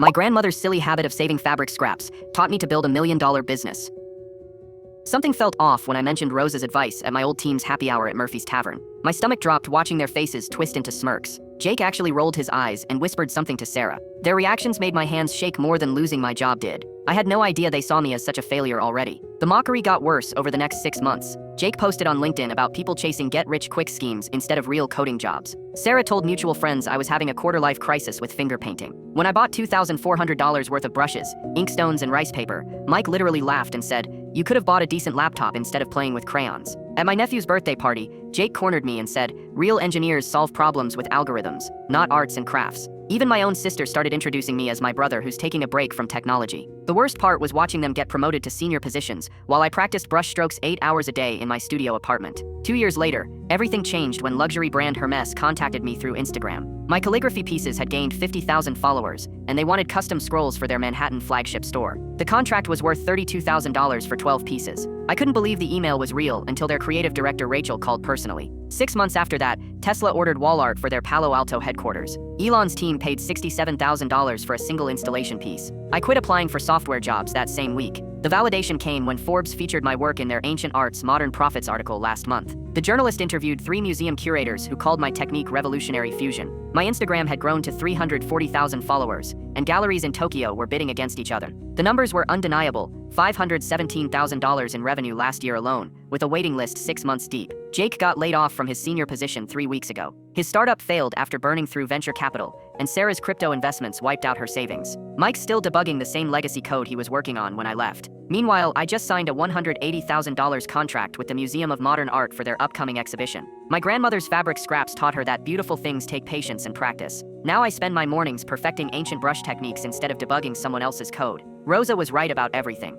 My grandmother's silly habit of saving fabric scraps taught me to build $1 million business. Something felt off when I mentioned Rosa's advice at my old team's happy hour at Murphy's Tavern. My stomach dropped watching their faces twist into smirks. Jake actually rolled his eyes and whispered something to Sarah. Their reactions made my hands shake more than losing my job did. I had no idea they saw me as such a failure already. The mockery got worse over the next 6 months. Jake posted on LinkedIn about people chasing get-rich-quick schemes instead of real coding jobs. Sarah told mutual friends I was having a quarter-life crisis with finger painting. When I bought $2,400 worth of brushes, inkstones, and rice paper, Mike literally laughed and said, "You could have bought a decent laptop instead of playing with crayons." At my nephew's birthday party, Jake cornered me and said, "Real engineers solve problems with algorithms, not arts and crafts." Even my own sister started introducing me as my brother who's taking a break from technology. The worst part was watching them get promoted to senior positions while I practiced brushstrokes 8 hours a day in my studio apartment. 2 years later, everything changed when luxury brand Hermes contacted me through Instagram. My calligraphy pieces had gained 50,000 followers, and they wanted custom scrolls for their Manhattan flagship store. The contract was worth $32,000 for 12 pieces. I couldn't believe the email was real until their creative director Rachel called personally. 6 months after that, Tesla ordered wall art for their Palo Alto headquarters. Elon's team paid $67,000 for a single installation piece. I quit applying for software jobs that same week. The validation came when Forbes featured my work in their Ancient Arts, Modern Prophets article last month. The journalist interviewed 3 museum curators who called my technique revolutionary fusion. My Instagram had grown to 340,000 followers, and galleries in Tokyo were bidding against each other. The numbers were undeniable: $517,000 in revenue last year alone, with a waiting list 6 months deep. Jake got laid off from his senior position 3 weeks ago. His startup failed after burning through venture capital, and Sarah's crypto investments wiped out her savings. Mike's still debugging the same legacy code he was working on when I left. Meanwhile, I just signed a $180,000 contract with the Museum of Modern Art for their upcoming exhibition. My grandmother's fabric scraps taught her that beautiful things take patience and practice. Now I spend my mornings perfecting ancient brush techniques instead of debugging someone else's code. Rosa was right about everything.